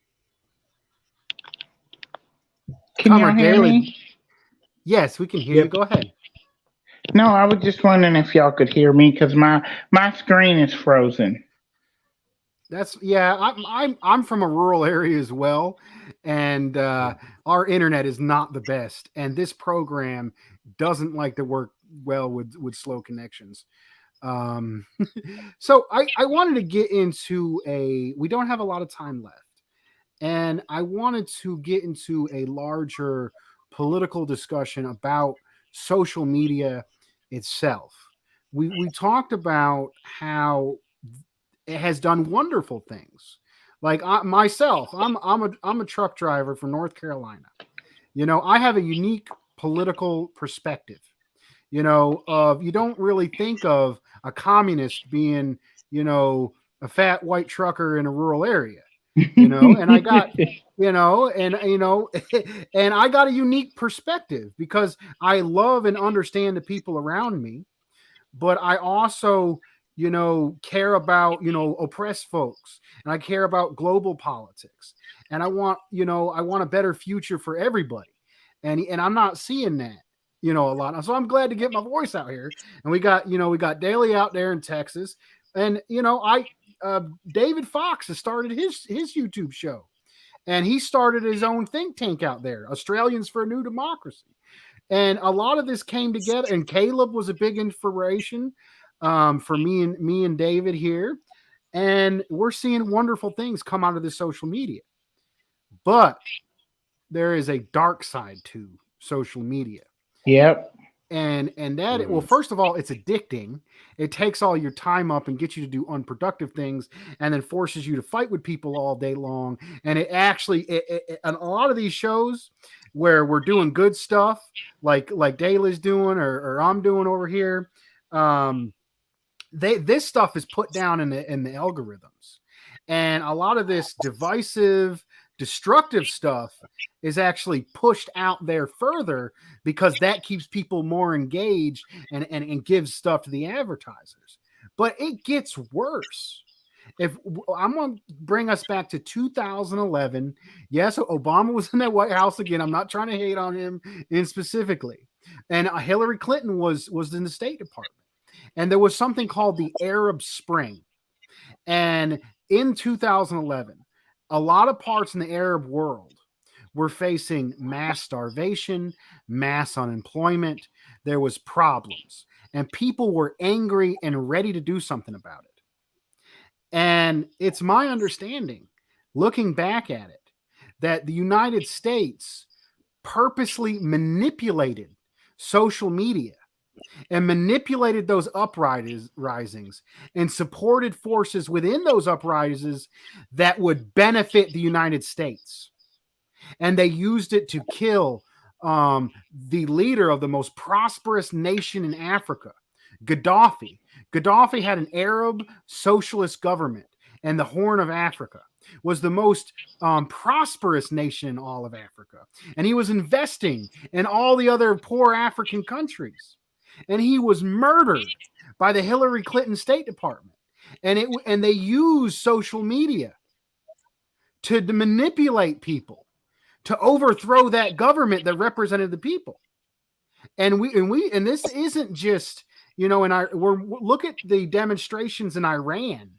y'all hear me? Yes, we can hear you. Go ahead. No, I was just wondering if y'all could hear me because my screen is frozen. I'm from a rural area as well, and our internet is not the best, and this program doesn't like to work well with slow connections. So I wanted to get into we don't have a lot of time left, and I wanted to get into a larger political discussion about social media itself. We talked about how it has done wonderful things. Like myself, I'm a truck driver from North Carolina. I have a unique political perspective. You don't really think of a communist being, a fat white trucker in a rural area. And I got, and I got a unique perspective because I love and understand the people around me, but I also, care about, oppressed folks, and I care about global politics, and I want a better future for everybody. And I'm not seeing that, a lot. So I'm glad to get my voice out here. And we got Delia out there in Texas, and David Fox has started his YouTube show. And he started his own think tank out there, Australians for a New Democracy. And a lot of this came together. And Caleb was a big inspiration for me and David here. And we're seeing wonderful things come out of this social media. But there is a dark side to social media. Yep. And that, well, first of all, it's addicting. It takes all your time up and gets you to do unproductive things, and then forces you to fight with people all day long. And it actually, and a lot of these shows where we're doing good stuff, like Delia's doing or I'm doing over here, this stuff is put down in the algorithms, and a lot of this divisive, destructive stuff is actually pushed out there further because that keeps people more engaged and gives stuff to the advertisers. But it gets worse. If I'm going to bring us back to 2011, yes, Obama was in that White House again. I'm not trying to hate on him in specifically, and Hillary Clinton was in the State Department, and there was something called the Arab Spring, and in 2011. A lot of parts in the Arab world were facing mass starvation, mass unemployment. There was problems, and people were angry and ready to do something about it. And it's my understanding, looking back at it, that the United States purposely manipulated social media and manipulated those uprisings and supported forces within those uprisings that would benefit the United States. And they used it to kill the leader of the most prosperous nation in Africa, Gaddafi. Gaddafi had an Arab socialist government, and the Horn of Africa was the most prosperous nation in all of Africa. And he was investing in all the other poor African countries. And he was murdered by the Hillary Clinton State Department. And they used social media to manipulate people, to overthrow that government that represented the people. And this isn't just, look at the demonstrations in Iran,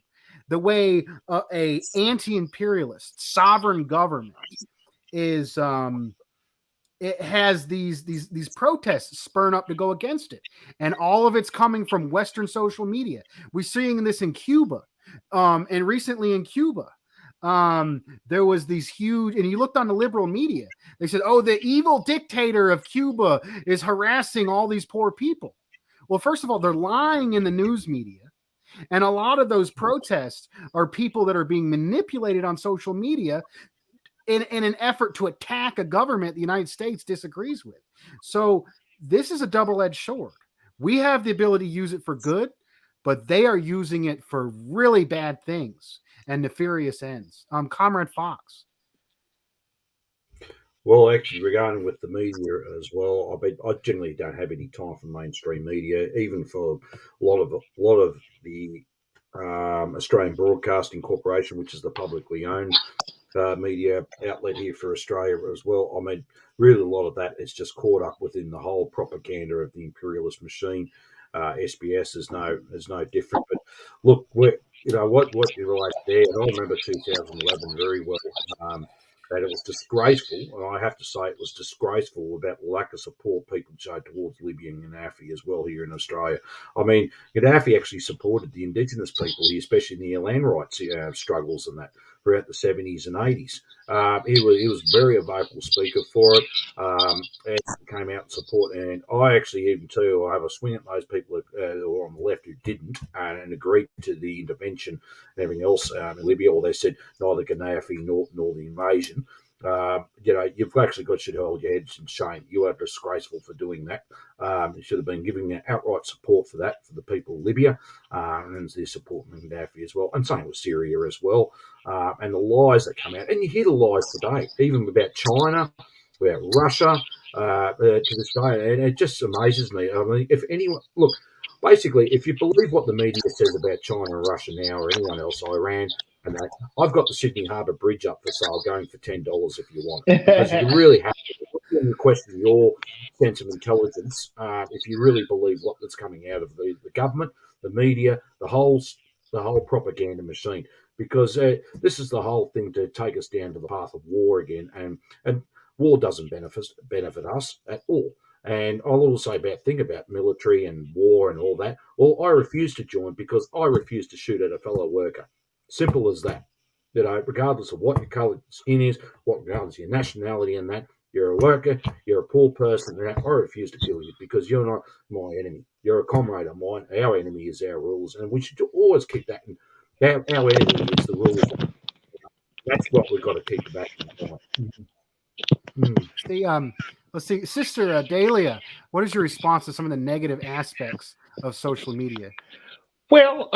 the way a anti-imperialist sovereign government is it has these protests spurn up to go against it. And all of it's coming from Western social media. We're seeing this in Cuba. And recently in Cuba, there was these huge, and you looked on the liberal media, they said, oh, the evil dictator of Cuba is harassing all these poor people. Well, first of all, they're lying in the news media. And a lot of those protests are people that are being manipulated on social media in an effort to attack a government the United States disagrees with. So this is a double-edged sword. We have the ability to use it for good, but they are using it for really bad things and nefarious ends. Comrade Fox. Well, actually, regarding with the media as well, I generally don't have any time for mainstream media, even for a lot of the Australian Broadcasting Corporation, which is the publicly owned media outlet here for Australia as well. I mean, really, a lot of that is just caught up within the whole propaganda of the imperialist machine. SBS is no different. But look, what you relate there, and I remember 2011 very well. That it was disgraceful, and I have to say it was disgraceful about the lack of support people showed towards Libya and Gaddafi as well here in Australia. I mean, Gaddafi actually supported the Indigenous people here, especially in the land rights struggles and that throughout the 70s and 80s. He was very a vocal speaker for it, and came out in support. And I actually even too, I have a swing at those people who were on the left who didn't and agreed to the intervention and everything else in Libya. Or they said neither Gaddafi nor the invasion. You've actually should hold your heads in shame. You are disgraceful for doing that. You should have been giving outright support for that for the people of Libya, and their support in Gaddafi as well, and same with Syria as well. And the lies that come out, and you hear the lies today, even about China, about Russia, to this day, and it just amazes me. I mean, if anyone look. Basically, if you believe what the media says about China and Russia now, or anyone else, Iran, and that, I've got the Sydney Harbour Bridge up for sale, going for $10 if you want it. Because you really have to question your sense of intelligence if you really believe what's coming out of the government, the media, the whole propaganda machine. because this is the whole thing to take us down to the path of war again, and war doesn't benefit us at all. And I'll also think about military and war and all that. Well, I refuse to join because I refuse to shoot at a fellow worker. Simple as that. Regardless of what your colour skin is, regardless of your nationality and that, you're a worker, you're a poor person, and I refuse to kill you because you're not my enemy. You're a comrade of mine. Our enemy is our rules, and we should always keep that. Our enemy is the rules. That's what we've got to keep back in mind. Let's see, Sister Delia, what is your response to some of the negative aspects of social media? Well,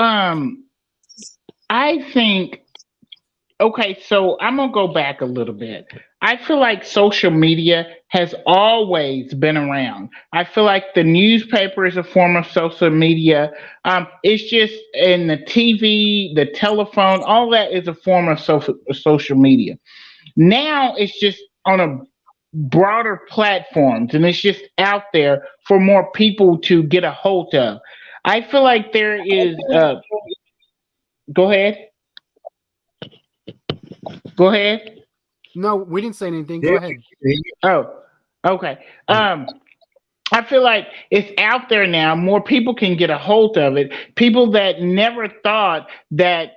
I think, okay, so I'm going to go back a little bit. I feel like social media has always been around. I feel like the newspaper is a form of social media. It's just in the TV, the telephone, all that is a form of social media. Now it's just on a broader platforms and it's just out there for more people to get a hold of. I feel like there is go ahead. Go ahead. No, we didn't say anything. Go ahead. Oh, okay. I feel like it's out there now. More people can get a hold of it. People that never thought that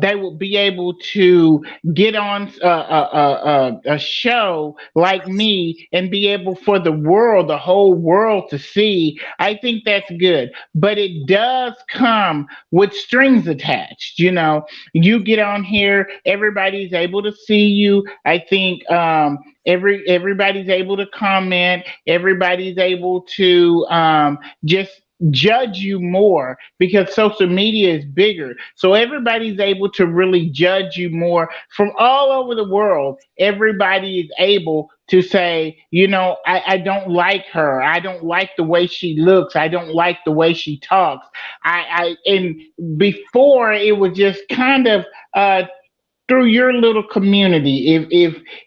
they would be able to get on a show like me and be able for the whole world to see. I think that's good. But it does come with strings attached. You know, you get on here, everybody's able to see you. I think everybody's able to comment, everybody's able to just judge you more because social media is bigger, so everybody's able to really judge you more from all over the world. Everybody is able to say, you know, I don't like her, I don't like the way she looks, I don't like the way she talks. And before it was just kind of through your little community.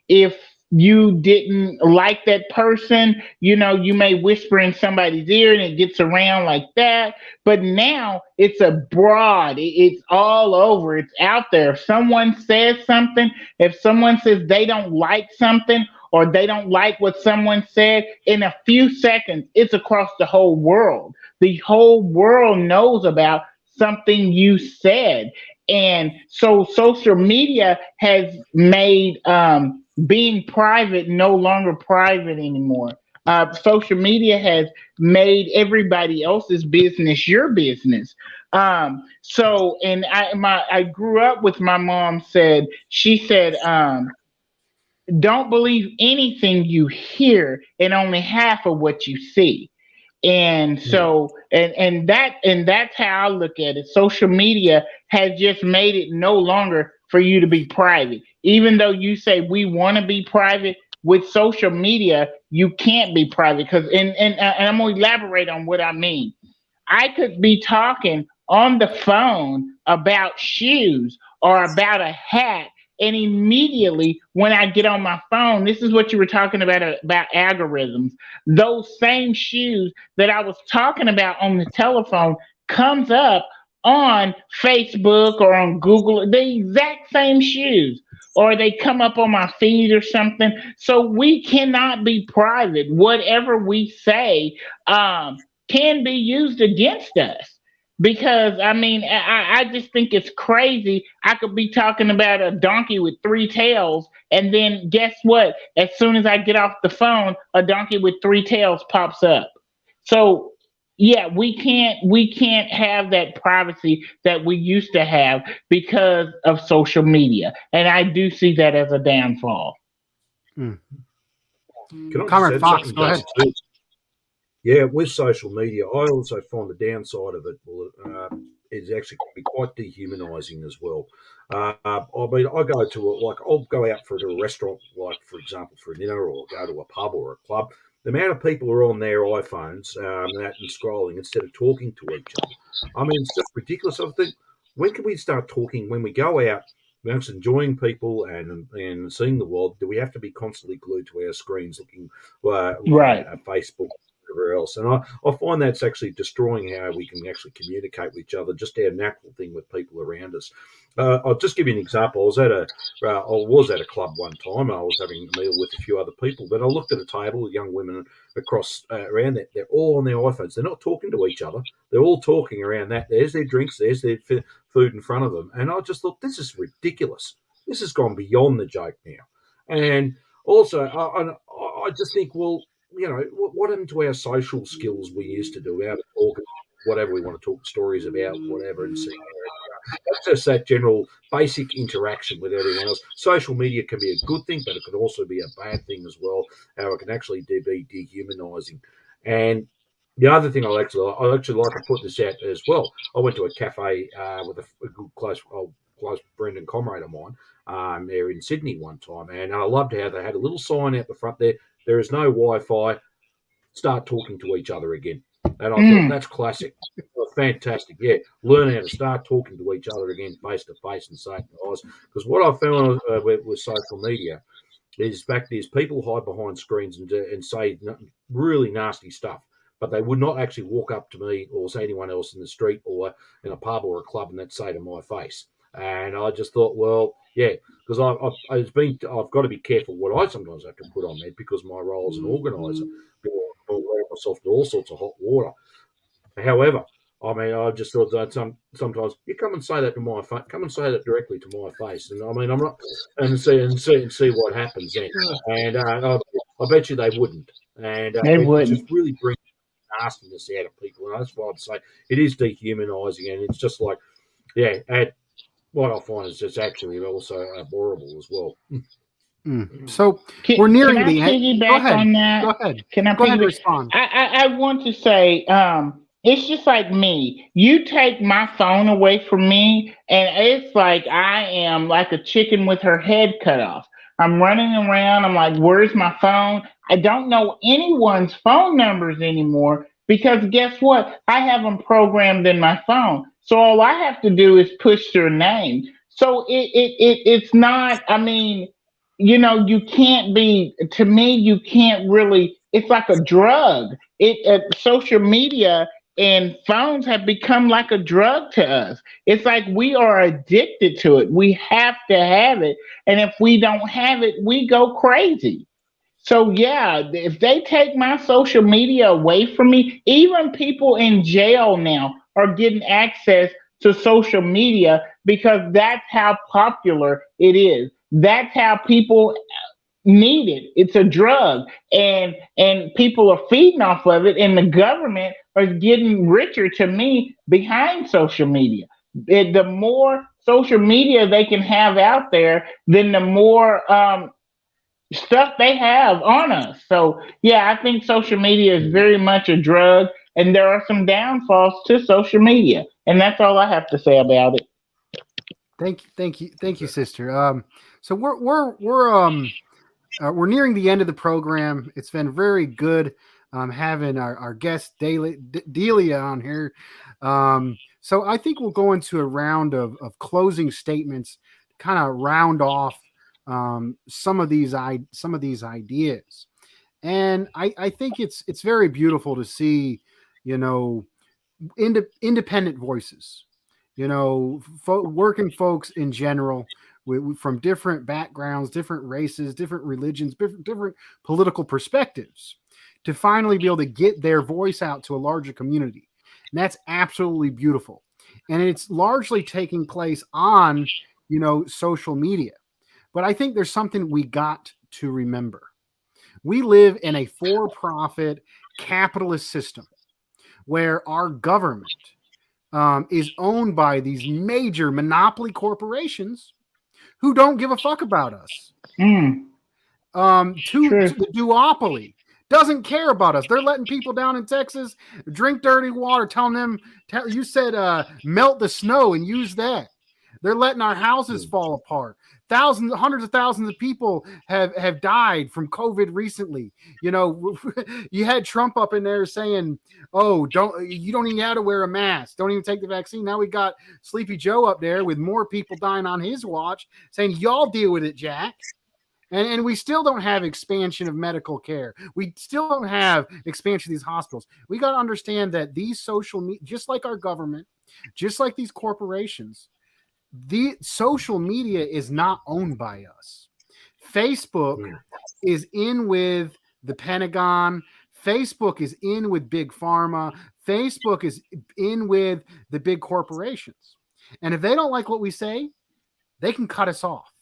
If you didn't like that person, you know, you may whisper in somebody's ear and it gets around like that. But now it's abroad. It's all over. It's out there. If someone says something, if someone says they don't like something or they don't like what someone said, in a few seconds, it's across the whole world. The whole world knows about something you said. And so social media has made being private no longer private anymore. Social media has made everybody else's business your business. And I grew up with my mom said, she said, don't believe anything you hear and only half of what you see. And so and that's how I look at it. Social media has just made it no longer for you to be private. Even though you say we want to be private, with social media you can't be private because and I'm going to elaborate on what I mean. I could be talking on the phone about shoes or about a hat. And immediately when I get on my phone, this is what you were talking about algorithms. Those same shoes that I was talking about on the telephone comes up on Facebook or on Google, the exact same shoes, or they come up on my feed or something. So we cannot be private. Whatever we say can be used against us. Because I mean, I just think it's crazy. I could be talking about a donkey with three tails, and then guess what? As soon as I get off the phone, a donkey with three tails pops up. So yeah, we can't have that privacy that we used to have because of social media, and I do see that as a downfall. Can I Comrade just add Fox, something, go ahead. Justin? Yeah, with social media, I also find the downside of it is actually can be quite dehumanising as well. I mean, I go to I'll go out for a restaurant, like for example, for dinner, or go to a pub or a club. The amount of people are on their iPhones and scrolling instead of talking to each other. I mean, it's just ridiculous. I think, when can we start talking when we go out? Just enjoying people and seeing the world. Do we have to be constantly glued to our screens looking Right. at Facebook whatever else. And I find that's actually destroying how we can actually communicate with each other, just our natural thing with people around us. I'll just give you an example. I was at a club one time. I was having a meal with a few other people, but I looked at a table of young women across around that. They're all on their iPhones. They're not talking to each other. They're all talking around that. There's their drinks. There's their food in front of them. And I just thought, this is ridiculous. This has gone beyond the joke now. And also, I just think, well, what happened to our social skills we used to do? How to talk, whatever we want to talk stories about, whatever, and see. That's just that general basic interaction with everyone else. Social media can be a good thing, but it can also be a bad thing as well. How it can actually be dehumanizing. And the other thing I actually like to put this out as well. I went to a cafe with a good close friend and comrade of mine there in Sydney one time, and I loved how they had a little sign out the front there. There is no Wi-Fi. Start talking to each other again. And I thought, that's classic. Fantastic. Yeah, learn how to start talking to each other again face to face and say to eyes. Because what I found with social media is people hide behind screens and say really nasty stuff, but they would not actually walk up to me or say anyone else in the street or in a pub or a club and they'd say to my face. And I just thought, well, yeah, because I've got to be careful what I sometimes have to put on there because my role as an organizer, I'll let myself to all sorts of hot water. However, I mean, I just thought that sometimes you come and say that to my face, come and say that directly to my face, and I mean, I'm not, and see what happens then. And I bet you they wouldn't, and They it wouldn't. just really brings nastiness out of people, and that's why I'd say it is dehumanising, and it's just like, yeah, and what I find is it's actually also horrible as well. So we're nearing can I the end. piggyback Go ahead. on that? Go ahead. Can I Go ahead and piggyback? respond. I want to say, it's just like me. You take my phone away from me, and it's like I am like a chicken with her head cut off. I'm running around. I'm like, where's my phone? I don't know anyone's phone numbers anymore because guess what? I have them programmed in my phone. So all I have to do is push their name. So it's not, I mean, you can't be, to me, you can't really, it's like a drug. Social media and phones have become like a drug to us. It's like we are addicted to it. We have to have it. And if we don't have it, we go crazy. So yeah, if they take my social media away from me, even people in jail now are getting access to social media because that's how popular it is. That's how people need it. It's a drug, and people are feeding off of it, and the government is getting richer to me behind social media. The more social media they can have out there, then the more stuff they have on us. So yeah, I think social media is very much a drug, and there are some downfalls to social media, and that's all I have to say about it. Thank you, sister. So we're nearing the end of the program. It's been very good having our guest Delia on here. So I think we'll go into a round of closing statements, kind of round off some of these ideas. And I think it's very beautiful to see, independent voices, working folks in general from different backgrounds, different races, different religions, different political perspectives to finally be able to get their voice out to a larger community. And that's absolutely beautiful. And it's largely taking place on, social media. But I think there's something we got to remember. We live in a for-profit capitalist system where our government is owned by these major monopoly corporations who don't give a fuck about us. Mm, To the duopoly doesn't care about us. They're letting people down in Texas drink dirty water, telling them, you said melt the snow and use that. They're letting our houses fall apart. Hundreds of thousands of people have died from COVID recently. You had Trump up in there saying, "Oh, you don't even have to wear a mask. Don't even take the vaccine." Now we got Sleepy Joe up there with more people dying on his watch, saying, "Y'all deal with it, Jack." And we still don't have expansion of medical care. We still don't have expansion of these hospitals. We got to understand that these social media, just like our government, just like these corporations, the social media is not owned by us. Facebook is in with the Pentagon. Facebook is in with big pharma. Facebook is in with the big corporations. And if they don't like what we say, they can cut us off.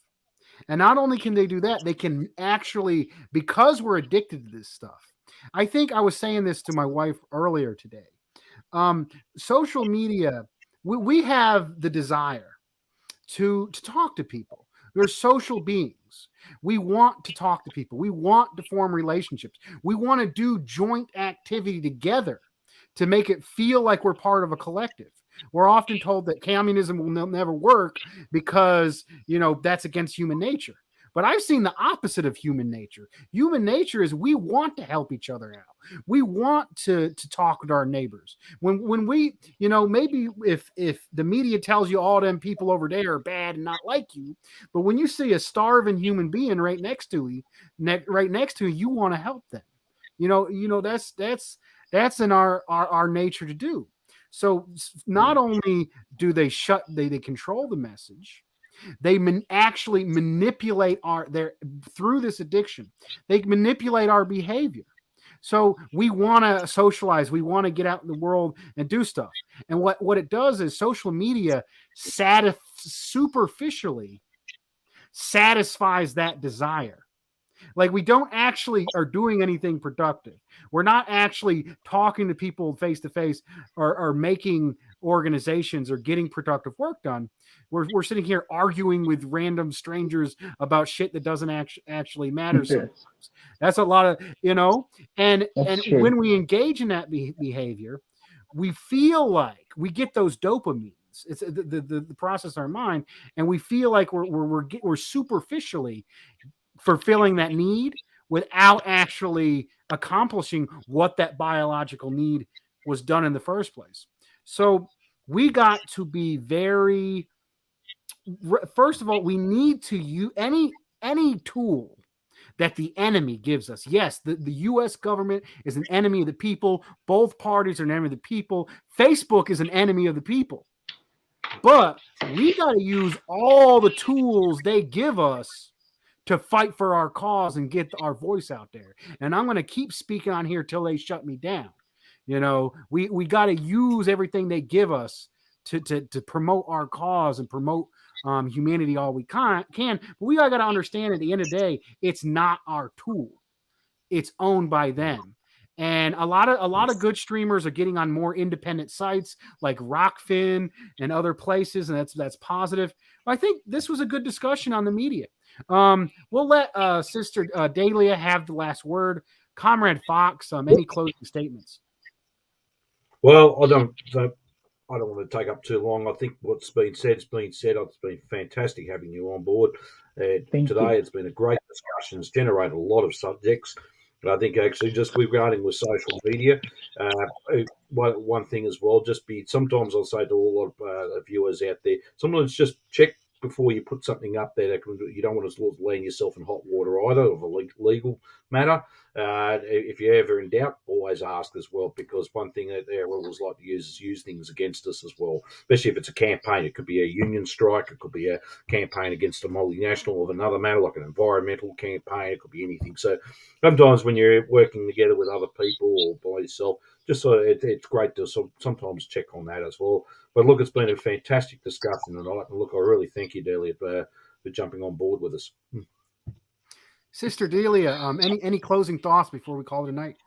And not only can they do that, they can actually, because we're addicted to this stuff. I think I was saying this to my wife earlier today. Social media, we have the desire to talk to people. We're social beings. We want to talk to people. We want to form relationships. We want to do joint activity together to make it feel like we're part of a collective. We're often told that communism will never work because, that's against human nature. But I've seen the opposite of human nature. Human nature is we want to help each other out. We want to talk with our neighbors. When we, maybe if the media tells you all them people over there are bad and not like you, but when you see a starving human being right next to you, you want to help them. That's in our nature to do. So not only do they control the message, they actually manipulate through this addiction. They manipulate our behavior. So we want to socialize. We want to get out in the world and do stuff. And what it does is social media superficially satisfies that desire. Like we don't actually are doing anything productive. We're not actually talking to people face to face or making organizations or getting productive work done. We're sitting here arguing with random strangers about shit that doesn't actually matter sometimes. That's a lot of, and when we engage in that behavior, we feel like we get those dopamines. It's the process in our mind, and we feel like we're superficially fulfilling that need without actually accomplishing what that biological need was done in the first place. So we got to be first of all, we need to use any tool that the enemy gives us. Yes, the U.S. government is an enemy of the people. Both parties are an enemy of the people. Facebook is an enemy of the people. But we got to use all the tools they give us to fight for our cause and get our voice out there. And I'm going to keep speaking on here till they shut me down. We got to use everything they give us to promote our cause and promote humanity all we can. But we got to understand at the end of the day, it's not our tool. It's owned by them. And a lot of good streamers are getting on more independent sites like Rockfin and other places, and that's positive. I think this was a good discussion on the media. We'll let Sister Delia have the last word. Comrade Fox, any closing statements? Well, I don't want to take up too long. I think what's been said has been said. It's been fantastic having you on board today. It's been a great discussion. It's generated a lot of subjects. But I think actually just regarding with social media, one thing as well, sometimes I'll say to all of viewers out there, sometimes just check before you put something up there you don't want to land yourself in hot water either of a legal matter. If you're ever in doubt, always ask as well, because one thing that their rebels like to use is use things against us as well, especially if it's a campaign. It could be a union strike, it could be a campaign against a multinational of another matter, like an environmental campaign, it could be anything. So sometimes when you're working together with other people or by yourself, just so it's great to sometimes check on that as well. But look, it's been a fantastic discussion tonight, and look, I really thank you, Delia, for jumping on board with us. Sister Delia, any closing thoughts before we call it a night?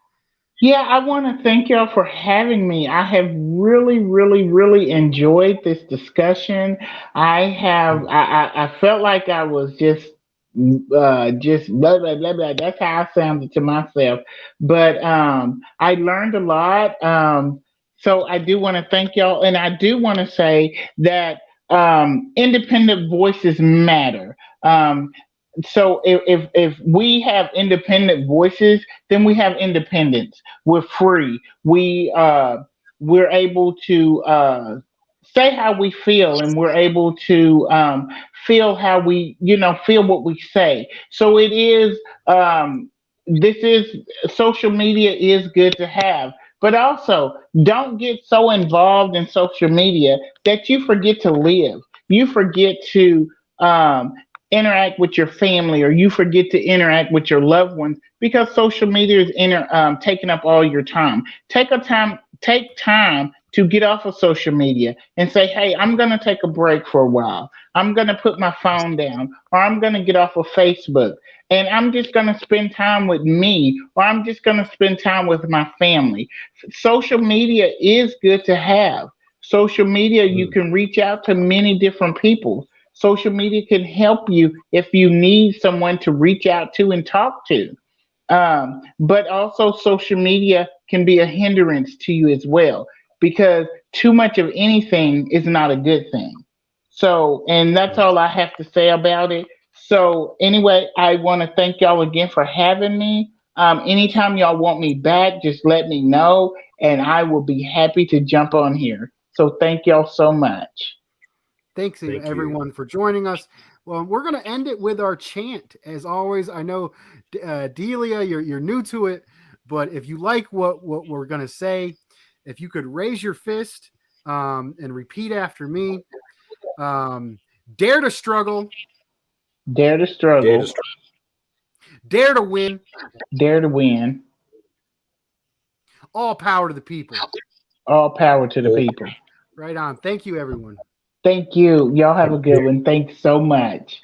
Yeah, I want to thank y'all for having me. I have really, really, really enjoyed this discussion. I felt like I was just blah blah blah blah. That's how I sounded to myself. But I learned a lot. So I do want to thank y'all, and I do want to say that independent voices matter. So if we have independent voices, then we have independence. We're free. We're able to say how we feel, and we're able to feel how we, feel what we say. So it is. This is social media is good to have, but also don't get so involved in social media that you forget to live. You forget to um, interact with your family, or you forget to interact with your loved ones because social media is taking up all your time. Take time to get off of social media and say, hey, I'm going to take a break for a while. I'm going to put my phone down, or I'm going to get off of Facebook, and I'm just going to spend time with me, or I'm just going to spend time with my family. Social media is good to have. Social media, you Mm. can reach out to many different people. Social media can help you if you need someone to reach out to and talk to. But also, social media can be a hindrance to you as well, because too much of anything is not a good thing. So, and that's Mm. all I have to say about it. So, anyway, I want to thank y'all again for having me. Anytime y'all want me back, just let me know, and I will be happy to jump on here. So, thank y'all so much. Thanks, Thank you. everyone, for joining us. Well, we're going to end it with our chant. As always, I know, Delia, you're new to it, but if you like what we're going to say, if you could raise your fist and repeat after me, um, dare to struggle, Dare to Dare to struggle, dare to win, dare to win. all power to the people. All power to the all. people. Right on. Thank you, everyone. Thank you. Y'all have Thank a good you. one. Thanks so much.